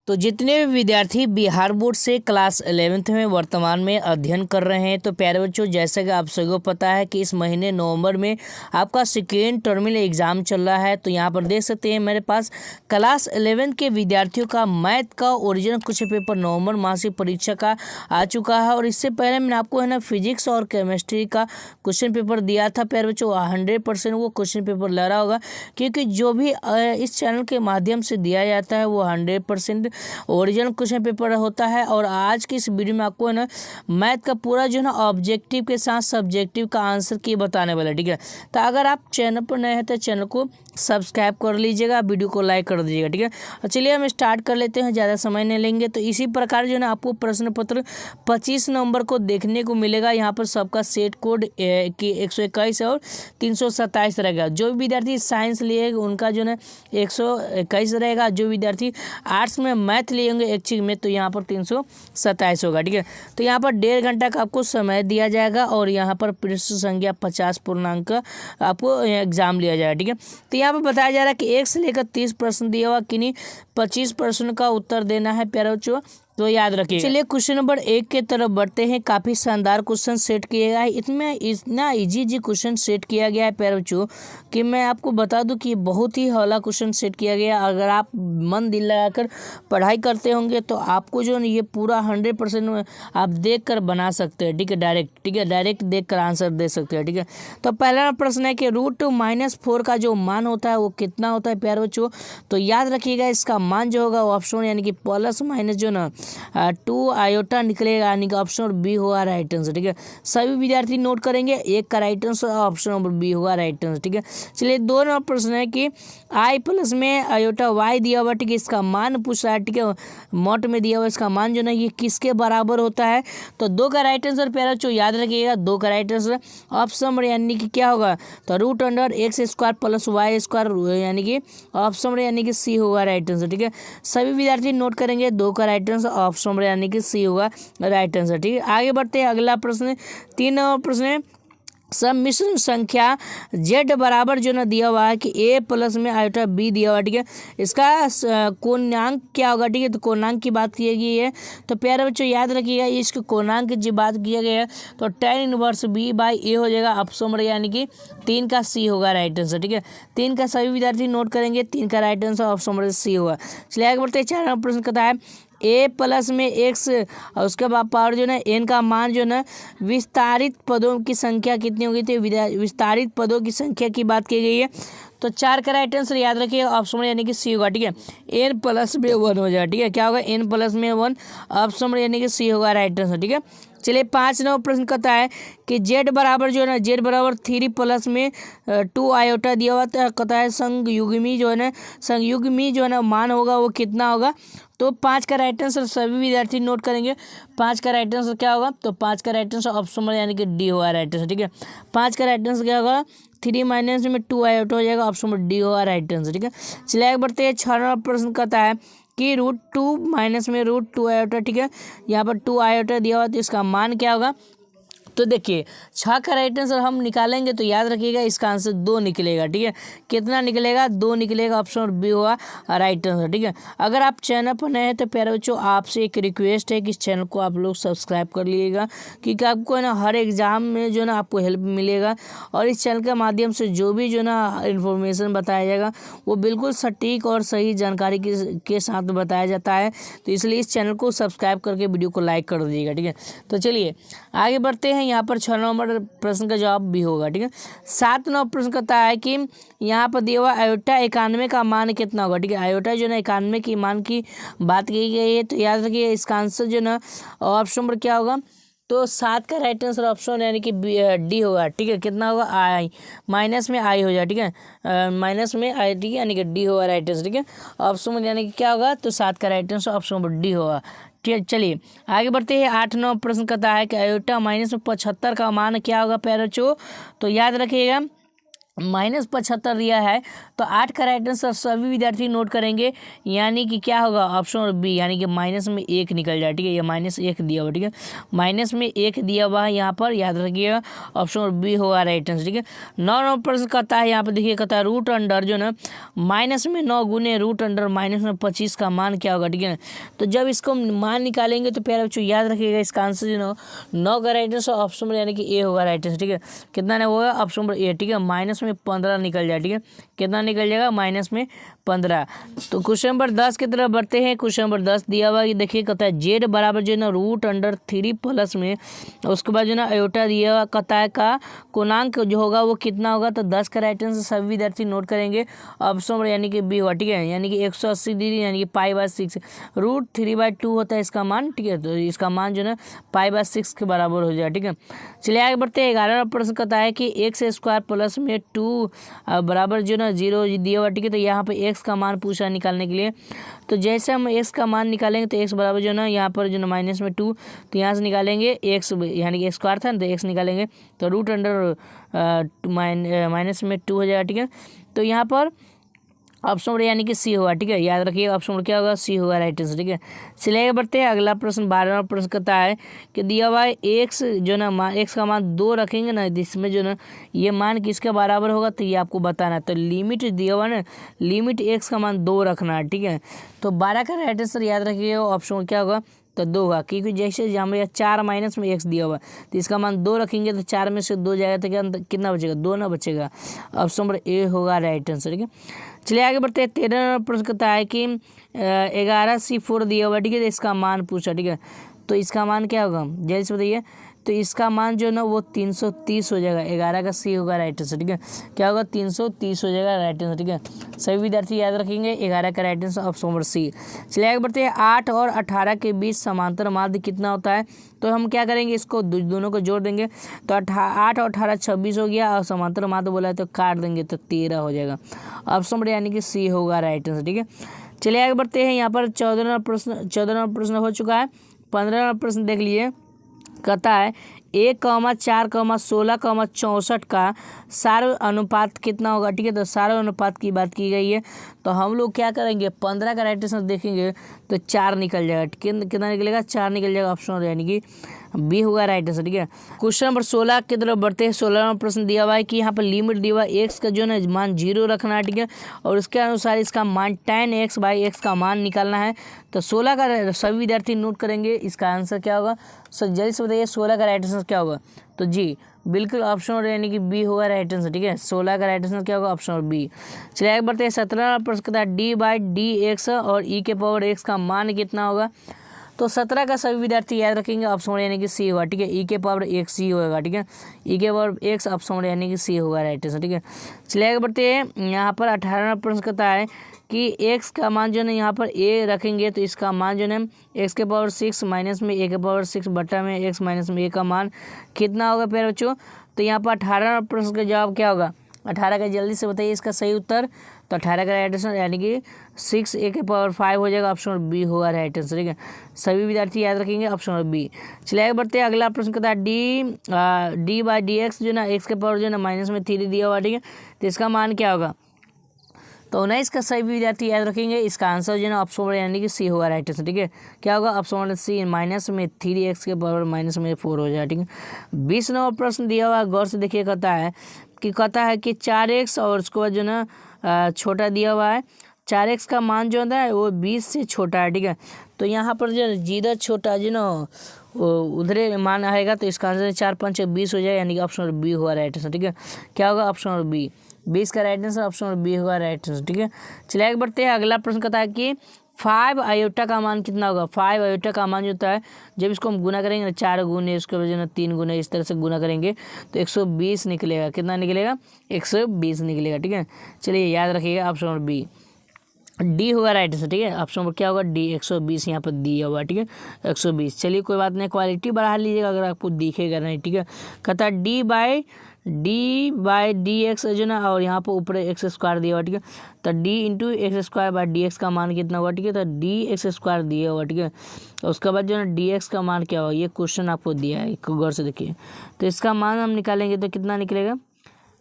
तो जितने भी विद्यार्थी बिहार बोर्ड से क्लास 11th में वर्तमान में अध्ययन कर रहे हैं, तो प्यारे बच्चों, जैसा कि आप सभी को पता है कि इस महीने नवंबर में आपका सेकेंड टर्मिनल एग्जाम चल रहा है। तो यहाँ पर देख सकते हैं मेरे पास क्लास 11 के विद्यार्थियों का मैथ का ओरिजिनल क्वेश्चन पेपर नवंबर मासिक परीक्षा का आ चुका है। और इससे पहले मैंने आपको है ना फिजिक्स और केमिस्ट्री का क्वेश्चन पेपर दिया था। प्यारे बच्चों, 100% वो क्वेश्चन पेपर ला रहा होगा, क्योंकि जो भी इस चैनल के माध्यम से दिया जाता है वो 100% ओरिजिनल क्वेश्चन पेपर होता है। और आज की इस वीडियो में आपको है ना मैथ का पूरा जो है ना ऑब्जेक्टिव के साथ सब्जेक्टिव का आंसर की बताने वाला है। ठीक है, तो अगर आप चैनल पर नए हैं तो चैनल को सब्सक्राइब कर लीजिएगा, वीडियो को लाइक कर दीजिएगा। ठीक है, और चलिए हम स्टार्ट कर लेते हैं, ज़्यादा समय नहीं लेंगे। तो इसी प्रकार जो है ना आपको प्रश्न पत्र 25 नवंबर को देखने को मिलेगा। यहाँ पर सबका सेट कोड की 121 और 327 रहेगा। जो भी विद्यार्थी साइंस लिए उनका जो है 121 रहेगा। जो विद्यार्थी आर्ट्स में मैथ लिए होंगे ऐच्छिक में, तो यहाँ पर 327 होगा। ठीक है, तो यहाँ पर 1.5 घंटा का आपको समय दिया जाएगा और यहाँ पर पृष्ठ संख्या 50 पूर्णांक का आपको एग्जाम लिया जाएगा। ठीक है, तो यहाँ पर बताया जा रहा है कि 1 से लेकर 30 प्रश्न दिया हुआ, किन्हीं 25 प्रश्न का उत्तर देना है प्यारे बच्चों, तो याद रखिए। चलिए क्वेश्चन नंबर 1 के तरफ बढ़ते हैं। काफ़ी शानदार क्वेश्चन सेट किया गया है। इसमें इतना इजी क्वेश्चन सेट किया गया है प्यारे बच्चों कि मैं आपको बता दूं कि बहुत ही हौला क्वेश्चन सेट किया गया। अगर आप मन दिल लगाकर पढ़ाई करते होंगे तो आपको जो है ये पूरा 100% आप देख कर बना सकते हैं। ठीक है, डायरेक्ट देख कर आंसर दे सकते हैं। ठीक है, तो पहला प्रश्न है कि √-4 का जो मान होता है वो कितना होता है प्यारे बच्चों। तो याद रखिएगा, इसका मान जो होगा वो ऑप्शन यानी कि प्लस माइनस जो ना 2 आयोटा निकलेगा, यानी कि ऑप्शन नंबर बी होगा राइट आंसर। ठीक है, सभी विद्यार्थी नोट करेंगे, एक का right answer option number B होगा राइट आंसर। ठीक है, चलिए 2 नंबर प्रश्न है कि आई प्लस में आयोटा वाई दिया हुआ। ठीक है, इसका मान पूछ रहा है। ठीक है, मॉट में दिया हुआ, इसका मान जो ना ये किसके बराबर होता है। तो 2 का राइट आंसर प्यारा बच्चों याद रखिएगा, 2 का राइट आंसर ऑप्शन नंबर यानी कि क्या होगा, तो √x² + y² यानी कि ऑप्शन नंबर यानी कि सी होगा राइट आंसर। ठीक है, सभी विद्यार्थी नोट करेंगे, 2 का राइट आंसर ऑप्शन नंबर यानी कि सी होगा राइट आंसर। ठीक है, आगे बढ़ते हैं। अगला प्रश्न 3 नंबर प्रश्न है, सम्मिश्र संख्या z बराबर जो ना दिया हुआ है कि a प्लस में आयोटा b दिया हुआ है। ठीक है, इसका कोणांक क्या होगा। ठीक है, तो कोणांक की बात की गई है। तो प्यारे बच्चों याद रखिएगा, इसके कोणांक की बात किया गया है तो tan इनवर्स b/a हो जाएगा ऑप्शन नंबर यानी कि 3 का सी होगा राइट आंसर। ठीक है, 3 का सभी विद्यार्थी नोट करेंगे, 3 का right answer option number C होगा। चलिए आगे बढ़ते हैं। 4 नंबर प्रश्न कहता है a प्लस में x और उसके बाद पावर जो है n का मान जो है विस्तारित पदों की संख्या कितनी होगी। तो विस्तारित पदों की संख्या की बात की गई है। तो 4 का राइट आंसर याद रखिए ऑप्शन यानी कि सी होगा। ठीक है, n प्लस में 1 हो जाएगा। ठीक है, क्या होगा, n प्लस में 1 ऑप्शन यानी कि सी होगा राइट आंसर। ठीक है, चलिए 5 नंबर प्रश्न कहता है कि z बराबर जो है ना z बराबर 3 प्लस में 2 आयोटा दिया हुआ कहता है संयुग्मी जो है ना मान होगा वो कितना होगा। तो 5 का राइट आंसर सभी विद्यार्थी नोट करेंगे, 5 का राइट आंसर क्या होगा, तो 5 का राइट आंसर ऑप्शन यानी कि डी होगा राइट आंसर। ठीक है, 5 का राइट आंसर क्या होगा, 3 माइनस में 2 आयोटा हो जाएगा ऑप्शन नंबर डी होगा राइट आंसर। ठीक है, चलिए आगे बढ़ते हैं। 6 नंबर प्रश्न कहता है कि √2 माइनस में √2 आयोटा। ठीक है, यहाँ पर 2 आयोटा दिया हुआ तो इसका मान क्या होगा। तो देखिए 6 का राइट आंसर हम निकालेंगे तो याद रखिएगा इसका आंसर 2 निकलेगा। ठीक है, कितना निकलेगा, 2 निकलेगा ऑप्शन नंबर बी होगा राइट आंसर। ठीक है, अगर आप चैनल पर नए हैं तो प्यारे बच्चों आपसे एक रिक्वेस्ट है कि इस चैनल को आप लोग सब्सक्राइब कर लीजिएगा, क्योंकि आपको है ना हर एग्जाम में जो ना आपको हेल्प मिलेगा। और इस चैनल के माध्यम से जो भी जो ना इन्फॉर्मेशन बताया जाएगा वो बिल्कुल सटीक और सही जानकारी के साथ बताया जाता है। तो इसलिए इस चैनल को सब्सक्राइब करके वीडियो को लाइक कर दीजिएगा। ठीक है, तो चलिए आगे बढ़ते हैं। यहाँ पर 6 नंबर प्रश्न का जवाब भी होगा। ठीक है, 7 नंबर प्रश्न कहता है कि यहाँ पर दिया हुआ आयोटा 91 का मान कितना होगा। ठीक है, आयोटा जो ना 91 की मान की बात की गई है। तो याद रखिए इसका आंसर जो ना ऑप्शन नंबर क्या होगा, तो 7 का राइट आंसर ऑप्शन यानी कि डी होगा। ठीक है, कितना होगा, आई माइनस में आई हो जाए। ठीक है, माइनस में आई। ठीक है, यानी कि डी होगा राइट आंसर। ठीक है, ऑप्शन यानी कि क्या होगा, तो 7 का right answer option number D होगा। चलिए आगे बढ़ते हैं। 8 नंबर प्रश्न कहता है कि आयोटा -75 का मान क्या होगा प्यारे बच्चों। तो याद रखिएगा -75 दिया है, तो 8 का राइट आंसर सभी विद्यार्थी नोट करेंगे, यानी कि क्या होगा ऑप्शन और बी, यानी कि माइनस में 1 निकल जाए। ठीक है, ये -1 दिया हुआ, ठीक है, माइनस में 1 दिया हुआ है यहाँ पर, याद रखिएगा ऑप्शन और बी होगा राइट आंसर। ठीक है, 9 प्रश्न कहता है यहाँ पर, देखिए कहता है रूट अंडर जो ना माइनस में 9 गुने रूट अंडर माइनस में 25 का मान क्या होगा। ठीक है, तो जब इसको मान निकालेंगे तो प्यारे बच्चों याद रखिएगा इसका आंसर जो ना 9 का राइट आंसर ऑप्शन में, यानी कि ए होगा राइट आंसर। ठीक है, कितना ने होगा ऑप्शन नंबर ए। ठीक है, माइनस में 15 निकल जाए। ठीक है, कितना निकल जाएगा -15। तो क्वेश्चन नंबर 10 की तरफ बढ़ते हैं। क्वेश्चन नंबर 10 दिया हुआ कि देखिए कहता है जेड बराबर जो है ना रूट अंडर 3 प्लस में, उसके बाद जो ना आयोटा दिया हुआ कहता है का कोणांक जो होगा वो कितना होगा। तो 10 का राइट आंसर सभी विद्यार्थी नोट करेंगे ऑप्शन नंबर, यानी कि बी होगा। ठीक है, यानी कि 180 डिग्री, यानी कि π/6 रूट 3/2 होता है इसका मान। ठीक है, तो इसका मान जो ना π/6 के बराबर हो जाएगा। ठीक है, चलिए आगे बढ़ते हैं। 11वां प्रश्न कहता है कि x² प्लस में 2 बराबर जो ना 0 दिया हुआ। ठीक है, तो यहाँ पे x का मान पूछा निकालने के लिए, तो जैसे हम x का मान निकालेंगे तो x बराबर जो ना यहाँ पर जो ना -2, तो यहाँ से निकालेंगे x, यानी कि स्क्वायर था ना, तो x निकालेंगे तो रूट अंडर -2 हो जाएगा। ठीक है, तो यहाँ पर ऑप्शन नंबर यानी कि सी होगा। ठीक है, याद रखिए ऑप्शन नंबर क्या होगा, सी होगा राइट आंसर। ठीक है, चलिए बढ़ते हैं। अगला प्रश्न 12वां प्रश्न कहता है कि दिया हुआ है एक्स जो ना एक्स का मान 2 रखेंगे ना, जिसमें जो ना ये मान किसके बराबर होगा, तो ये आपको बताना है। तो लिमिट दिया हुआ ना, लिमिट एक्स का मान 2 रखना है। ठीक है, तो 12 का राइट आंसर याद रखिएगा ऑप्शन नंबर क्या होगा, तो 2 होगा, क्योंकि जैसे हमें 4 माइनस में x दिया हुआ तो इसका मान 2 रखेंगे, तो 4 में से 2 जाएगा तो क्या कितना बचेगा, 2 ना बचेगा। ऑप्शन नंबर ए होगा राइट आंसर। ठीक है, चलिए आगे बढ़ते हैं। 13वां प्रश्न कहता है कि 11C4 दिया हुआ। ठीक है, तो इसका मान पूछा। ठीक है, तो इसका मान क्या होगा जल्दी से बताइए। तो इसका मान जो है ना वो 330 हो जाएगा। 11 का सी होगा राइट आंसर। ठीक है, क्या होगा 330 हो जाएगा राइट आंसर। ठीक है, सभी विद्यार्थी याद रखेंगे 11 का right answer option number C. चलिए आगे बढ़ते हैं। 8 और 18 के बीच समांतर माध्य कितना होता है, तो हम क्या करेंगे इसको दोनों को जोड़ देंगे, तो 8 और 18 26 हो गया, और समांतर माध्य बोला है तो काट देंगे तो 13 हो जाएगा। ऑप्शन नंबर यानी कि सी होगा राइट आंसर। ठीक है, चलिए आगे बढ़ते हैं। यहाँ पर 14वां प्रश्न हो चुका है। 15वां प्रश्न देख लीजिए, कहता है 1,4,16,64 का सार अनुपात कितना होगा। ठीक है, तो सार अनुपात की बात की गई है, तो हम लोग क्या करेंगे 15 का राइट आंसर देखेंगे तो 4 निकल जाएगा। कितना निकलेगा, 4 निकल जाएगा ऑप्शन, यानी कि बी होगा राइट आंसर। ठीक है, क्वेश्चन नंबर 16 की तरफ बढ़ते हैं। 16वां प्रश्न दिया हुआ है कि यहाँ पर लिमिट दिया हुआ है एक्स का जो है मान 0 रखना है। ठीक है, और उसके अनुसार इसका मान tan x/x का मान निकालना है। तो 16 का सभी विद्यार्थी नोट करेंगे, इसका आंसर क्या होगा। सो जल्दी से बताइए 16 का राइट आंसर क्या होगा। तो जी बिल्कुल ऑप्शन और यानी कि बी होगा राइट आंसर। ठीक है, 16 का राइट आंसर क्या होगा, ऑप्शन और बी। चलिए आगे बढ़ते हैं। 17वां प्रश्न कहता है d/dx और e⁻x का मान कितना होगा। तो 17 का सभी विद्यार्थी याद रखेंगे ऑप्शन यानी कि सी होगा। ठीक है, e⁻x ही होगा। ठीक है, e⁻x ऑप्शन यानी कि सी होगा राइट आंसर। ठीक है, चलिए आगे बढ़ते हैं। यहाँ पर 18वां प्रश्न कहता है कि x का मान जो है यहाँ पर a रखेंगे, तो इसका मान जो है x⁻6 माइनस में a⁻6 बटा में x माइनस में a का मान कितना होगा प्यारे बच्चों। तो यहाँ पर 18वां प्रश्न का जवाब क्या होगा, 18 का जल्दी से बताइए इसका सही उत्तर। तो 18 का राइट आंसर यानी कि 6 a⁻5 हो जाएगा, ऑप्शन बी होगा राइट आंसर। ठीक है, सभी विद्यार्थी याद रखेंगे ऑप्शन बी। चलिए आगे बढ़ते हैं। अगला प्रश्न कहता है d/dx जो ना x के पावर जो ना माइनस में 3 दिया हुआ। ठीक है, तो इसका मान क्या होगा। तो 19 का सभी विद्यार्थी याद रखेंगे, इसका आंसर जो है ना ऑप्शन यानी कि सी होगा राइट आंसर। ठीक है, क्या होगा ऑप्शन सी, माइनस में 3x के पावर माइनस में 4 हो जाएगा। ठीक है, 20वां प्रश्न दिया हुआ गौर से देखिए, कहता है कि 4x और उसके बाद जो ना छोटा दिया हुआ है, 4x का मान जो होता है वो 20 से छोटा है। ठीक है, तो यहाँ पर जो जीरो छोटा जो ना उधरे मान आएगा, तो इसका आंसर 4×5 = 20 हो जाएगा, यानी कि ऑप्शन बी हुआ राइट आंसर। ठीक है, क्या होगा ऑप्शन बी, 20 का राइट आंसर ऑप्शन बी होगा राइट आंसर। ठीक है, चलिए आगे बढ़ते हैं। अगला प्रश्न कहता है कि 5 आयोटा का मान कितना होगा। 5 आयोटा का मान जो होता है जब इसको हम गुना करेंगे ना, 4 गुने उसके बाद जो ना 3 गुने इस तरह से गुना करेंगे तो 120 निकलेगा। कितना निकलेगा, 120 निकलेगा। ठीक है, चलिए याद रखिएगा ऑप्शन बी, डी होगा राइट आंसर। ठीक है, ऑप्शन नंबर क्या होगा, डी, 120 यहाँ पर दिया हुआ। ठीक है, 120। चलिए कोई बात नहीं, क्वालिटी बढ़ा लीजिएगा अगर आपको दिखेगा नहीं। ठीक है, कहता है d/dx जो ना, और यहाँ पर ऊपर x² दिया हुआ। ठीक है, तो d/x² का मान कितना हुआ। ठीक है, तो dx² दिया हुआ। ठीक है, उसके बाद जो ना dx का मान क्या होगा, ये क्वेश्चन आपको दिया है, गौर से देखिए। तो इसका मान हम निकालेंगे तो कितना निकलेगा,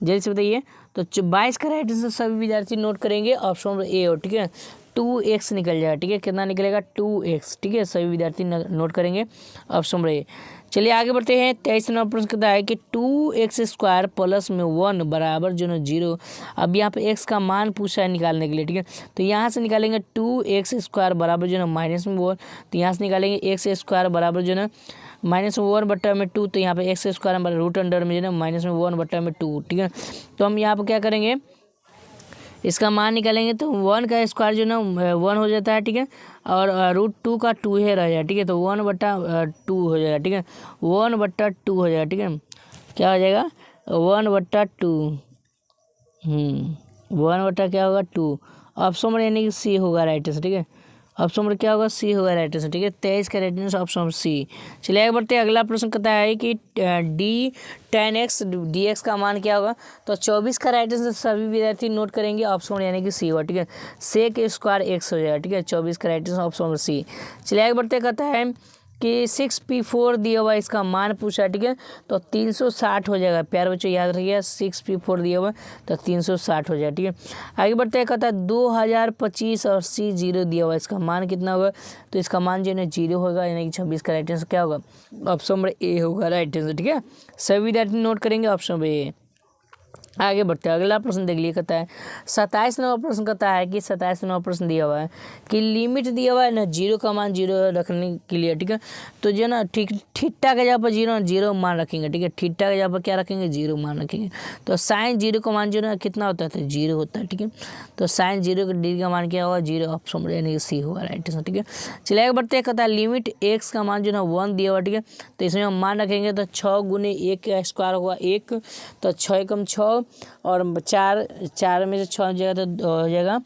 जल्दी से बताइए। तो 22 का राइट आंसर सभी विद्यार्थी नोट करेंगे, ऑप्शन नंबर ए हो, ठीक है। 2x निकल जाएगा, ठीक है, कितना निकलेगा 2x, ठीक है, सभी विद्यार्थी नोट करेंगे, ऑप्शन नंबर ए। चलिए आगे बढ़ते हैं। 23 नंबर प्रश्न कहता है कि 2x² प्लस में 1 बराबर जो है 0। अब यहाँ पे x का मान पूछा है निकालने के लिए, ठीक है, तो यहाँ से निकालेंगे 2x² बराबर जो है माइनस में 1, तो यहाँ से निकालेंगे x² बराबर जो है -1/2, तो यहाँ पे x² रूट अंडर में जो है -1/2, ठीक है। तो हम यहाँ पर क्या करेंगे, इसका मान निकालेंगे तो 1 का स्क्वायर जो ना 1 हो जाता है, ठीक है, और √2 का 2 है रह जाए, ठीक है, तो 1/2 हो जाएगा, ठीक है, 1/2 हो जाएगा, ठीक है, क्या हो जाएगा 1/2, 1 क्या होगा 2, ऑप्शन नंबर यानी कि सी होगा राइट आंसर, ठीक है, ऑप्शन नंबर क्या होगा सी होगा राइट आंसर, ठीक है, 23 का right answer option number C. चलिए आगे बढ़ते हैं। अगला प्रश्न कहता है कि d tan x dx का मान क्या होगा, तो 24 का राइट आंसर सभी विद्यार्थी नोट करेंगे, ऑप्शन नंबर यानी कि सी होगा, ठीक है, सेक स्क्वायर x हो जाएगा, ठीक है, 24 का right answer option number C. चलिए आगे बढ़ते कहता है कि 6p4 दिया हुआ इसका मान पूछा है, ठीक है, तो 360 हो जाएगा, प्यार बच्चों याद रखिएगा, 6p4 दिया हुआ तो 360 हो जाएगा, ठीक है। आगे बढ़ते हैं, कहता है 2025 और C0 दिया हुआ इसका मान कितना होगा, तो इसका मान जो है 0 होगा, यानी कि 26 का राइट आंसर क्या होगा, ऑप्शन नंबर ए होगा राइट आंसर, ठीक है, सभी विद्यार्थी नोट करेंगे ऑप्शन नंबर ए। आगे बढ़ते हैं। अगला प्रश्न देख लिए, कहता है 27 नंबर प्रश्न कहता है कि 27 नंबर प्रश्न दिया हुआ है कि लिमिट दिया हुआ है ना 0 का मान 0 रखने के लिए, ठीक है, तो जो ना थीटा के जगह पर 0 मान रखेंगे, ठीक है, थीटा के जगह पर क्या रखेंगे 0 मान रखेंगे, तो साइन 0 का मान जो ना कितना होता है तो 0 होता है, ठीक है, तो साइन 0 का डिग्री का मान क्या होगा 0, ऑप्शन यानी कि सी होगा राइट आंसर, ठीक है। चलिए आगे बढ़ते हैं। कहता है लिमिट x का मान जो ना 1 दिया हुआ, ठीक है, तो इसमें हम मान रखेंगे तो 6 × 1 का स्क्वायर होगा 1, तो 6 एकम 6 और 4 में से 6 हो जाएगा तो हो जाएगा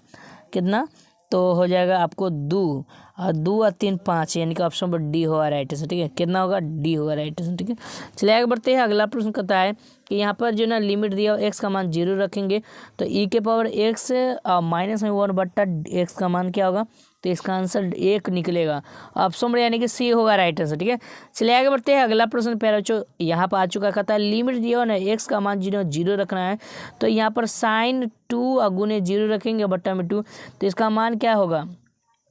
कितना, तो हो जाएगा आपको 2 और 2 और 3 5, यानी कि ऑप्शन नंबर डी होगा राइट आंसर, ठीक है, कितना होगा डी होगा राइट आंसर, ठीक है। चलिए आगे बढ़ते हैं। अगला प्रश्न कहता है कि यहाँ पर जो ना लिमिट दिया हुआ x का मान 0 रखेंगे तो e के पावर x -1/x का मान क्या होगा, तो इसका आंसर 1 निकलेगा, ऑप्शन नंबर यानी कि सी होगा राइट आंसर, ठीक है। चलिए आगे बढ़ते हैं। अगला प्रश्न प्यारे बच्चों यहाँ पर आ चुका, कहता है लिमिट दिया हुआ ना x का मान 0 रखना है, तो यहाँ पर साइन 2 गुने 0 रखेंगे बट्टा में 2, तो इसका मान क्या होगा,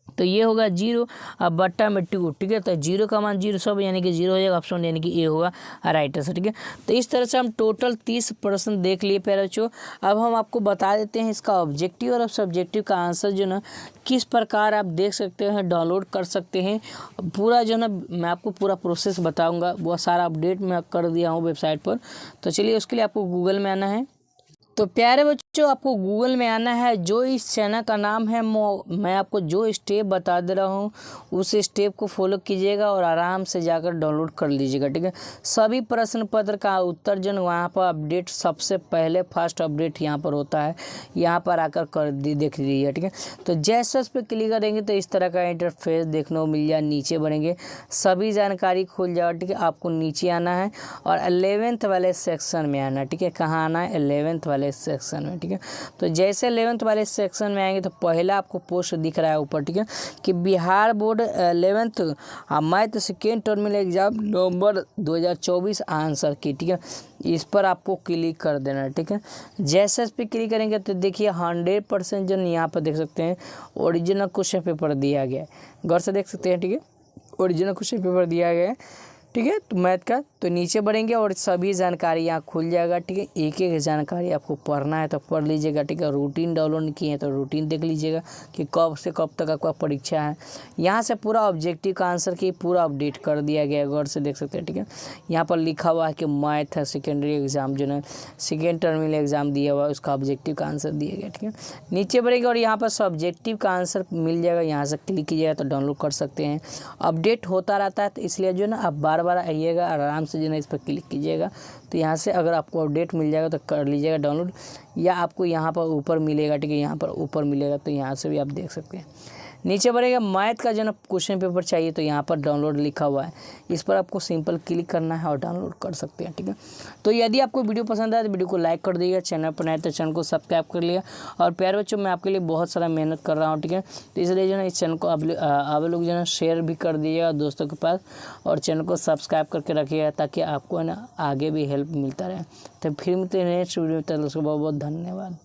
तो ये होगा 0 अब बट्टा में 2, ठीक है, तो 0 का मान 0 सब यानी कि 0 हो जाएगा, ऑप्शन यानी कि ए होगा राइट आंसर, ठीक है। तो इस तरह से हम टोटल 30 प्रश्न देख लिए प्यारे बच्चों। अब हम आपको बता देते हैं इसका ऑब्जेक्टिव और सब्जेक्टिव का आंसर जो ना किस प्रकार आप देख सकते हैं, डाउनलोड कर सकते हैं, पूरा जो ना मैं आपको पूरा प्रोसेस बताऊँगा, वो सारा अपडेट मैं कर दिया हूँ वेबसाइट पर। तो चलिए उसके लिए आपको गूगल में आना है। तो प्यारे बच्चों आपको गूगल में आना है, जो इस चैनल का नाम है मैं आपको जो स्टेप बता दे रहा हूँ उस स्टेप को फॉलो कीजिएगा और आराम से जाकर डाउनलोड कर लीजिएगा, ठीक है। सभी प्रश्न पत्र का उत्तर जो वहाँ पर अपडेट सबसे पहले फर्स्ट अपडेट यहाँ पर होता है, यहाँ पर आकर कर देख लीजिए, ठीक है। तो जैसे उस पर क्लिक करेंगे तो इस तरह का इंटरफेस देखने को मिल जाए, नीचे बढ़ेंगे सभी जानकारी खुल जाओ, ठीक है। आपको नीचे आना है और 11th वाले सेक्शन में आना है, ठीक है। कहाँ आना है 11th वाले सेक्शन में, ठीक है। तो जैसे 11th वाले सेक्शन में आएंगे तो पहला आपको पोस्ट दिख रहा है ऊपर, ठीक है, कि Bihar board 11th math second terminal exam November 2024 answer key, ठीक है, इस पर आपको क्लिक कर देना है, ठीक है। जैसे इस पर क्लिक करेंगे तो देखिए 100% जो यहाँ पर देख सकते हैं ओरिजिनल क्वेश्चन पेपर दिया गया है, गौर से देख सकते हैं, ठीक है, ओरिजिनल क्वेश्चन पेपर दिया गया है, ठीक है। तो मैथ का तो नीचे बढ़ेंगे और सभी जानकारी यहाँ खुल जाएगा, ठीक है। एक एक जानकारी आपको पढ़ना है तो पढ़ लीजिएगा, ठीक है। रूटीन डाउनलोड किए हैं तो रूटीन देख लीजिएगा कि कब से कब तक आपका परीक्षा है। यहाँ से पूरा ऑब्जेक्टिव का आंसर की पूरा अपडेट कर दिया गया है, गौर से देख सकते हैं, ठीक है। यहाँ पर लिखा हुआ है कि मैथ है सेकेंडरी एग्जाम जो है सेकेंड टर्मिनल एग्जाम दिया हुआ है उसका ऑब्जेक्टिव का आंसर दिया गया, ठीक है। नीचे बढ़ेंगे और यहाँ पर सब्जेक्टिव का आंसर मिल जाएगा, यहाँ से क्लिक कीजिएगा तो डाउनलोड कर सकते हैं। अपडेट होता रहता है तो इसलिए जो ना आप बार बार आइएगा, आराम से जो है इस पर क्लिक कीजिएगा तो यहाँ से अगर आपको अपडेट मिल जाएगा तो कर लीजिएगा डाउनलोड, या आपको यहाँ पर ऊपर मिलेगा, ठीक है, यहाँ पर ऊपर मिलेगा तो यहाँ से भी आप देख सकते हैं। नीचे बढ़ेगा मैथ का जो ना क्वेश्चन पेपर चाहिए तो यहाँ पर डाउनलोड लिखा हुआ है, इस पर आपको सिंपल क्लिक करना है और डाउनलोड कर सकते हैं। ठीक है, तो यदि आपको वीडियो पसंद आए तो वीडियो को लाइक कर दीजिएगा, चैनल पर नए तो चैनल को सब्सक्राइब कर लिया। और प्यारे बच्चों मैं आपके लिए बहुत सारा मेहनत कर रहा हूँ। ठीक है, तो इसलिए जो है इस चैनल को आप लोग जो है शेयर भी कर दीजिएगा दोस्तों के पास, और चैनल को सब्सक्राइब करके रखिएगा ताकि आपको है ना आगे भी हेल्प मिलता रहे। तो फिर मिलते हैं नेक्स्ट वीडियो में, तब तक बहुत बहुत धन्यवाद।